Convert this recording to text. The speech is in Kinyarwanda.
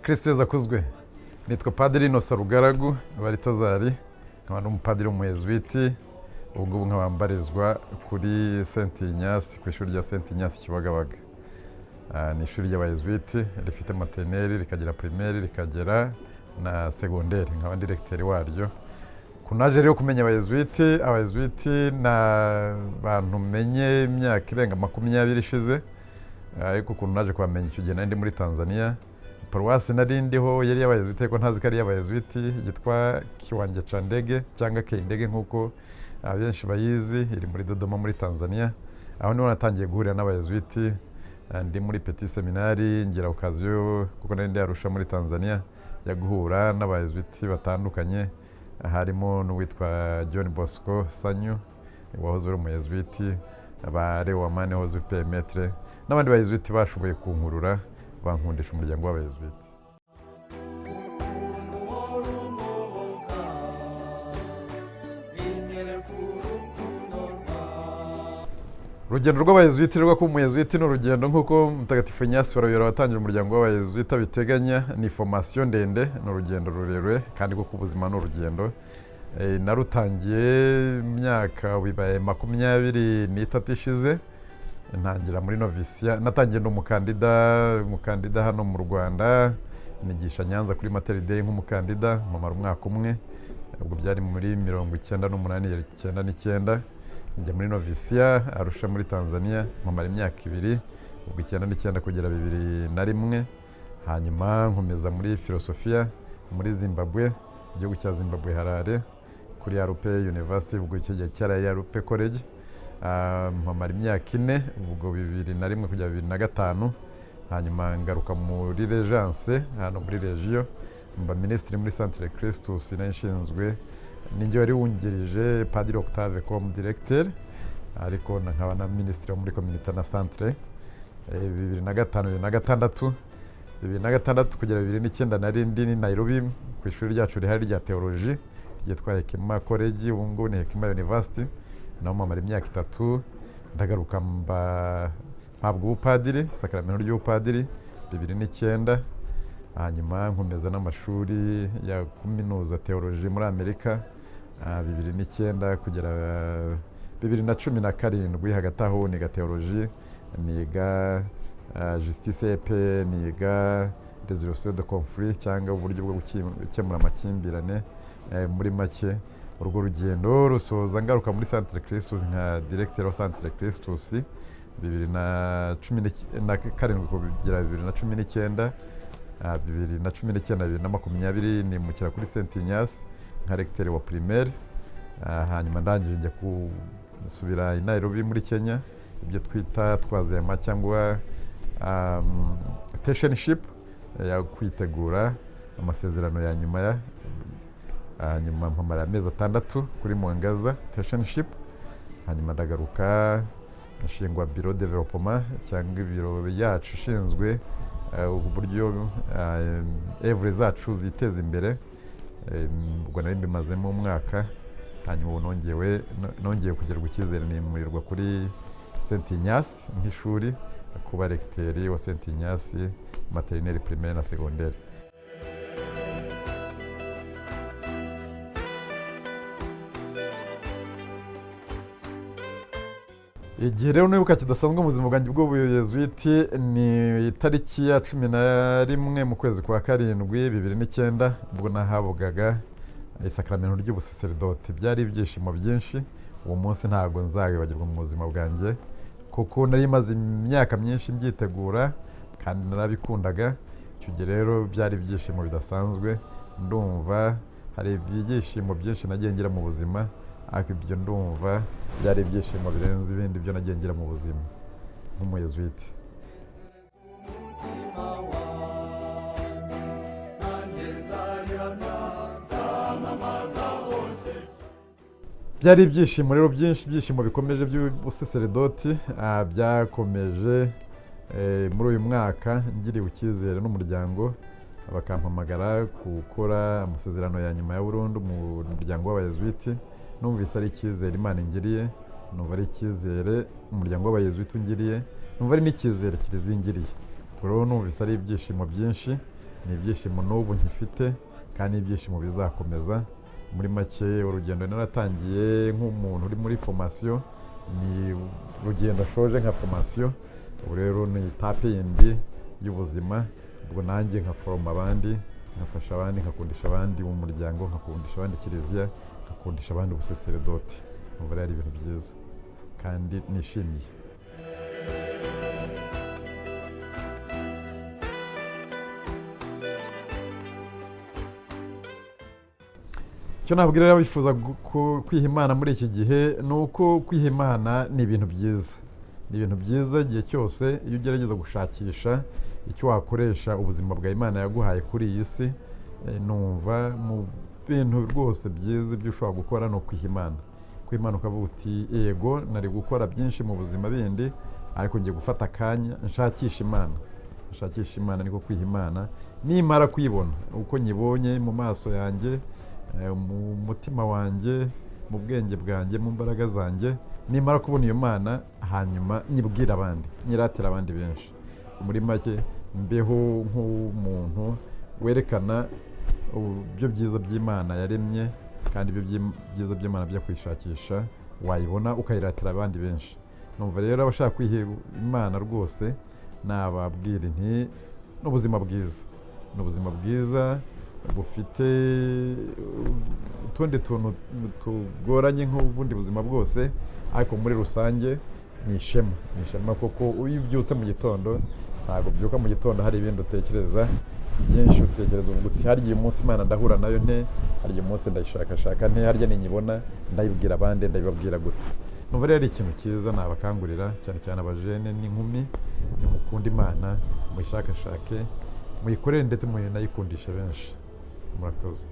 Kristo Yesu akuzwe. Nitwa Padiri Rugaragu Innocent, nkaba n'umupadiri w'umuyezuwiti, ubwo nkaba mbarizwa kuri Saint Inyasi, ku ishuri rya Saint Inyasi Kibagabaga. Ni ishuri ry'abayezuwiti rifite maternelle, rikagira primaire, rikagira na secondaire, nkaba directeur waryo. Kunaje rero kumenya abayezuwiti na bantu menye imyaka irenga 20 ishize, ariko kunaje kwamenya icyo gihe ndi muri Tanzania. Paruwasi narindiho yari y'abayezuwiti, ariko ntazi ko ari y'abayezuwiti, yitwa Kiwanje ca Ndege cyangwa Kindege nkuko abenshi bayizi, iri muri Dodoma muri Tanzania. Aho niho natangiye guhurira n'abayezuwiti, ndi muri Petit Seminari, ngira occasion kuko nari ndi Arusha muri Tanzania ya guhura n'abayezuwiti batandukanye, harimo n'uwitwa John Bosco Sanyu wahoze ari umuyezuwiti, abare wamane wahoze ari maître, n'abandi bayezuwiti bashoboye kunkurura bankundisha umuryango w'abayezuwiti. Urugendo rw'abayezuwiti rwo kuba umuyezuwiti ni urugendo nk'uko Mutagatifu Inyasi wa Loyola watangira umuryango w'abayezuwiti abiteganya, ni formation ndende, ni urugendo rurerure kandi kuko ubuzima ni urugendo. Narutangiye imyaka bibaye 23 ishize, ntangira muri novisia, natangiye n'umukandida hano mu Rwanda, nigisha Nyanza kuri maternité nk'umukandida, mamara umwaka umwe, ubwo byari muri 1989, njya muri novisia Arusha muri Tanzania, mamara imyaka 2, ubwo 1999 kugera 2001, hanyuma nkomeza muri filosofia muri Zimbabwe, igihugu cya Zimbabwe Harare, kuri Arupe University, ubwo icyo gihe cyari Arupe College. Mamara imyaka 4, ubwo 2001 kugera 2005, hanyuma ngaruka muri Regence hano muri Regio, mba ministre muri Centre Christus, nashinzwe ninjye wari wungirije Padiri Octave comme directeur, ariko nkaba na ministre muri communauté na centre. 2005 kugera 2009 nari ndi ni Nairobi ku ishuri ryacu rihari rya theology ryitwa Hekima College, ubu ngubu ni Hekima University. Naho mamara imyaka 3, ndagaruka mpabwa ubupadiri, sakramento ry'ubupadiri 2009, hanyuma nkomeza n'amashuri ya kuminuza theology muri Amerika 2009 kugera 2017. Hagati aho niga theology, niga justice EP, niga résolution de conflit cyangwa uburyo bwo gukemura amakimbirane. Muri make urwo rugendo rusoza ngaruka muri Centre Christus nka directeur wa Centre Christus 2017 kugera 2019. 2020 nimukira kuri Saint Inyasi nka recteur wa primaire, hanyuma ndangije njya kusubira i Nairobi muri Kenya, ibyo twita twazema cyangwa internship ya kwitegura amasezerano ya nyuma hanyuma mpamara amezi 6 kuri Mwangaza internship, hanyuma ndagaruka nshingwa bureau development cyangwa ibiro yacu ishinzwe uburyo evre zacu ziteza imbere. Ubwo nari mbimazemo umwaka, hanyuma nongeye kugerwa icyizere nimurirwa kuri Saint Inyasi nk'ishuri kuba recteur wa Saint Inyasi maternelle, primaire na secondaire. Igihe rero nibuka kidasanzwe mu buzima bwanjye bw'ubuyezuwiti ni Tariki ya 11 mu kwezi kwa 7 2009, ubwo nahabwaga isakramento ry'ubusacerdote. Byari ibyishimo byinshi, uwo munsi ntago nzabibagirwa mu buzima bwanjye, kuko nari maze imyaka myinshi mbyitegura kandi narabikundaga. Icyo gihe rero byari ibyishimo bidasanzwe, ndumva hari ibyishimo byinshi nagiye ngira mu buzima, ariko ibyo ndumva byari ibyishimo birenze ibindi byo nagiye ngira mu buzima nk'umuyezuwiti. Byari ibyishimo rero byinshi, ibyishimo bikomeje by'ubusaseredoti, byakomeje muri uyu mwaka ngiriwe icyizere n'umuryango bakampamagara gukora amasezerano ya nyuma ya Burundi mu muryango w'abayezuwiti. Numvise ari icyizere Imana ingiriye, numva ari icyizere umuryango w'abayezuwiti ungiriye, numva ari n'icyizere Kiliziya ingiriye. Rero numvise ari ibyishimo byinshi, ni ibyishimo n'ubu nkifite kandi ibyishimo bizakomeza. Muri make urugendo naratangiye nk'umuntu uri muri formation, ni urugendo ashoje nka formation. Ubu rero ni etape yindi y'ubuzima, ubwo nanjye nkaforoma abandi, nkafasha abandi, nkakundisha abandi mu muryango, nkakundisha abandi Kiliziya, nkakundisha abandi ubusaseredoti. Numva ari ibintu byiza kandi nishimiye. Icyo nabwira rero abifuza kwiha Imana muri iki gihe ni uko kwiha Imana ni ibintu byiza. Ni ibintu byiza igihe cyose iyo ugerageza gushakisha icyo wakoresha ubuzima bwa Imana yaguhaye kuri iyi si. Numva mu bintu rwose byiza ibyo ushobora gukora ni ukwiha Imana. Kwiha Imana ukavuga uti yego nari gukora byinshi mu buzima bindi, ariko ngiye gufata akanya nshakisha Imana. Nshakisha Imana niko kwiha Imana. Nimara kuyibona uko nyibonye mu maso yanjye, mu mutima wanjye, mu bwenge bwanjye, mu mbaraga zanjye, nimara kubona iyo Mana, hanyuma nyibwira abandi, nyiratira abandi benshi. Muri make mbeho nk'umuntu werekana ibyo byiza by'Imana yaremye, kandi ibyo byiza by'Imana byo kwishakisha wayibona ukayiratira abandi benshi. Numva rero abashaka kwiha Imana rwose nababwira nti n'ubuzima bwiza, n'ubuzima bwiza bufite utundi tuntu tugoranye nk'ubundi buzima bwose, ariko muri rusange ni ishema. Ni ishema kuko iyo ubyutse mu gitondo, ntabwo byuka mu gitondo hari ibindi utekereza byinshi. Utekereza uvuga uti harya uyu munsi Imana ndahura nayo nte, harya uyu munsi ndayishakashaka nte, harya ninyibona ndayibwira abandi, ndayibabwira gute. Numva rero ari ikintu cyiza nabakangurira, cyane cyane abajene n'inkumi, nimukunda Imana, muyishakashake, muyikorere ndetse munayikundishe benshi. Murakoze.